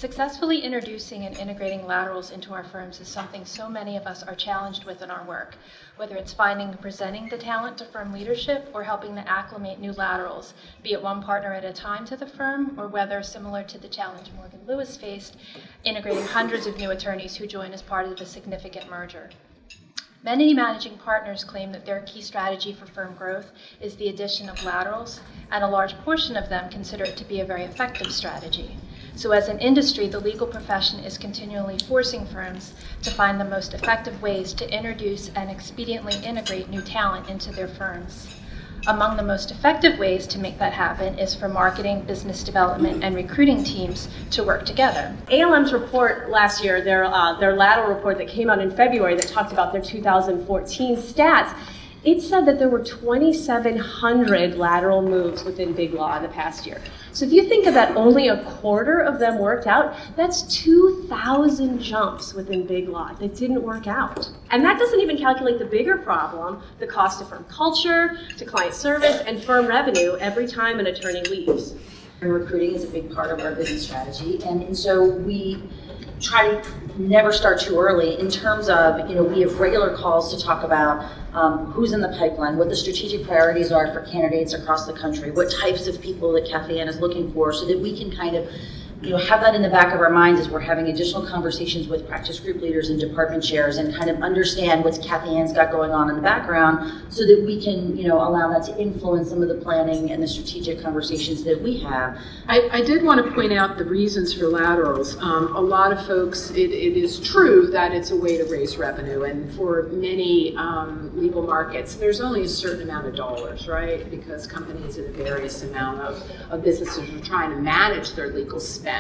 Successfully introducing and integrating laterals into our firms is something so many of us are challenged with in our work, whether it's finding and presenting the talent to firm leadership or helping to acclimate new laterals, be it one partner at a time to the firm, or whether, similar to the challenge Morgan Lewis faced, integrating hundreds of new attorneys who join as part of a significant merger. Many managing partners claim that their key strategy for firm growth is the addition of laterals, and a large portion of them consider it to be a very effective strategy. So as an industry, the legal profession is continually forcing firms to find the most effective ways to introduce and expediently integrate new talent into their firms. Among the most effective ways to make that happen is for marketing, business development, and recruiting teams to work together. ALM's report last year, their lateral report that came out in February that talked about their 2014 stats, it said that there were 2,700 lateral moves within Big Law in the past year. So if you think of that, only a quarter of them worked out. That's 2,000 jumps within Big Law that didn't work out. And that doesn't even calculate the bigger problem, the cost to firm culture, to client service, and firm revenue every time an attorney leaves. Recruiting is a big part of our business strategy, and so we try to never start too early in terms of, we have regular calls to talk about who's in the pipeline, what the strategic priorities are for candidates across the country, what types of people that Cathyann is looking for, so that we can kind of have that in the back of our minds as we're having additional conversations with practice group leaders and department chairs, and kind of understand what Cathyan's got going on in the background, so that we can, allow that to influence some of the planning and the strategic conversations that we have. I did want to point out the reasons for laterals. A lot of folks, it is true that it's a way to raise revenue, and for many legal markets, there's only a certain amount of dollars, right? Because companies in a various amount of businesses are trying to manage their legal spend.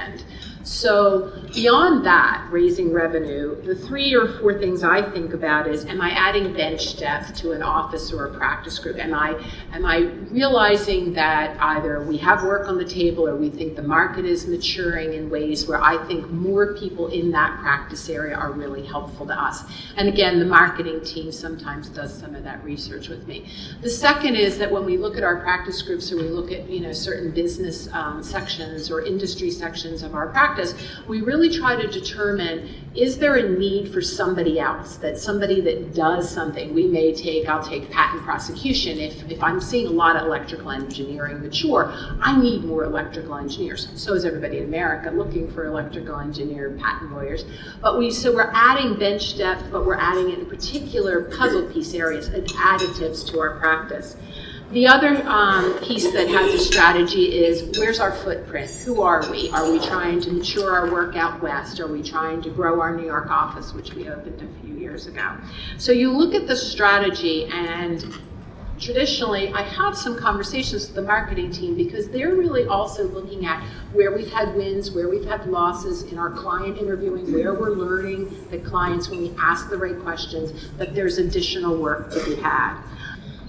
So beyond that, raising revenue, the 3 or 4 things I think about is, am I adding bench depth to an office or a practice group? Am I realizing that either we have work on the table or we think the market is maturing in ways where I think more people in that practice area are really helpful to us? And again, the marketing team sometimes does some of that research with me. The second is that when we look at our practice groups, or we look at certain business sections or industry sections of our practice, we really try to determine, is there a need for somebody else, that somebody that does something? I'll take patent prosecution. If I'm seeing a lot of electrical engineering mature, I need more electrical engineers. So is everybody in America looking for electrical engineer patent lawyers. So we're adding bench depth, but we're adding it in particular puzzle piece areas and additives to our practice. The other piece that has a strategy is, where's our footprint? Who are we? Are we trying to mature our work out west? Are we trying to grow our New York office, which we opened a few years ago? So you look at the strategy, and traditionally I have some conversations with the marketing team, because they're really also looking at where we've had wins, where we've had losses in our client interviewing, where we're learning that clients, when we ask the right questions, that there's additional work to be had.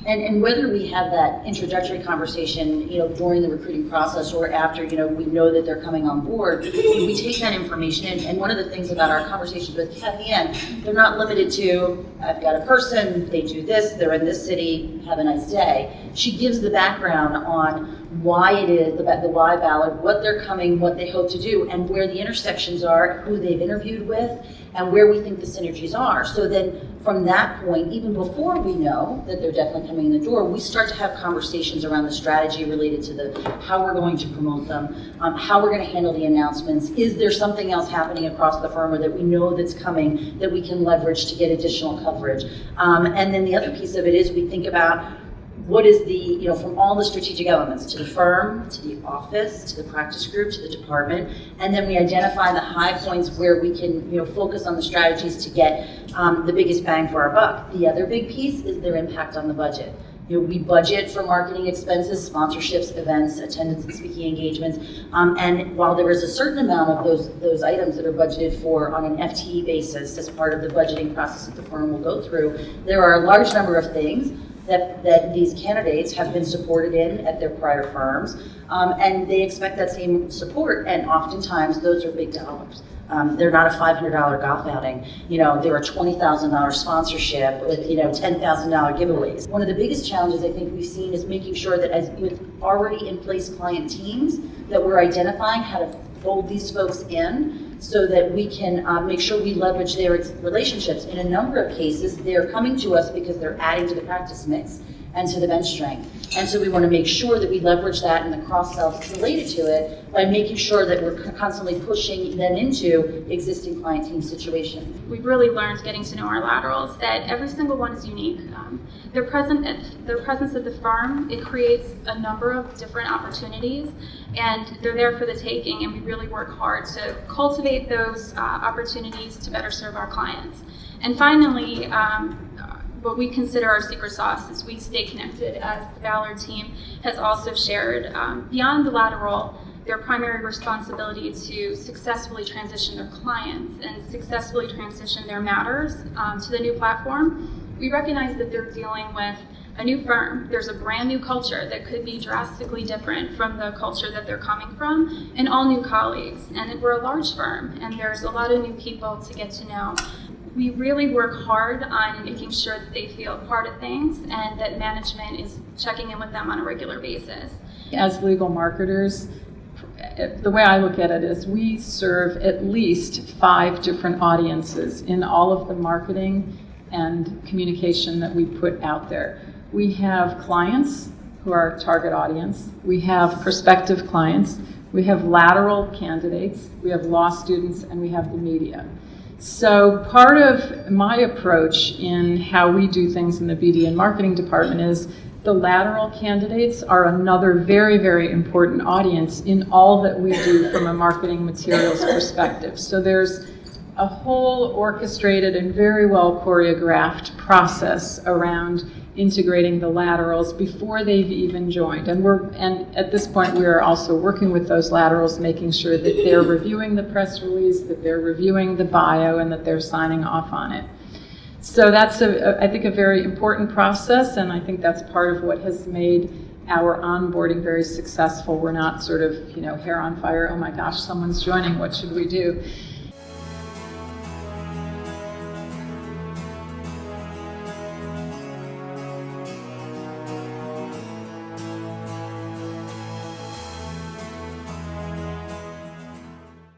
And whether we have that introductory conversation, during the recruiting process or after, we know that they're coming on board, we take that information in. And one of the things about our conversations with Cathyann, they're not limited to, I've got a person, they do this, they're in this city, have a nice day. She gives the background on why it is, the why Ballard, what they're coming, what they hope to do, and where the intersections are, who they've interviewed with, and where we think the synergies are. So then from that point, even before we know that they're definitely coming in the door, we start to have conversations around the strategy related to how we're going to promote them, how we're going to handle the announcements. Is there something else happening across the firm or that we know that's coming that we can leverage to get additional coverage? And then the other piece of it is, we think about, what is the, from all the strategic elements, to the firm, to the office, to the practice group, to the department, and then we identify the high points where we can, focus on the strategies to get the biggest bang for our buck. The other big piece is their impact on the budget. We budget for marketing expenses, sponsorships, events, attendance and speaking engagements, and while there is a certain amount of those items that are budgeted for on an FTE basis as part of the budgeting process that the firm will go through, there are a large number of things that these candidates have been supported in at their prior firms, and they expect that same support, and oftentimes those are big dollars. They're not a $500 golf outing. They're a $20,000 sponsorship with, $10,000 giveaways. One of the biggest challenges I think we've seen is making sure that as with already in place client teams, that we're identifying how to fold these folks in so that we can make sure we leverage their relationships. In a number of cases, they're coming to us because they're adding to the practice mix and to the bench strength. And so we want to make sure that we leverage that and the cross-sell that's related to it by making sure that we're constantly pushing them into existing client team situations. We've really learned getting to know our laterals that every single one is unique. Their presence at the firm, it creates a number of different opportunities, and they're there for the taking, and we really work hard to cultivate those opportunities to better serve our clients. And finally, what we consider our secret sauce is we stay connected, as the Ballard team has also shared. Beyond the lateral, their primary responsibility to successfully transition their clients and successfully transition their matters to the new platform. We recognize that they're dealing with a new firm. There's a brand new culture that could be drastically different from the culture that they're coming from, and all new colleagues. And we're a large firm, and there's a lot of new people to get to know. We really work hard on making sure that they feel part of things and that management is checking in with them on a regular basis. As legal marketers, the way I look at it is we serve at least 5 different audiences in all of the marketing and communication that we put out there. We have clients who are our target audience. We have prospective clients. We have lateral candidates. We have law students, and we have the media. So part of my approach in how we do things in the BD and marketing department is the lateral candidates are another very, very important audience in all that we do from a marketing materials perspective. So there's a whole orchestrated and very well choreographed process around integrating the laterals before they've even joined. And at this point, we are also working with those laterals, making sure that they're reviewing the press release, that they're reviewing the bio, and that they're signing off on it. So that's, I think, a very important process, and I think that's part of what has made our onboarding very successful. We're not sort of, hair on fire, oh my gosh, someone's joining, what should we do?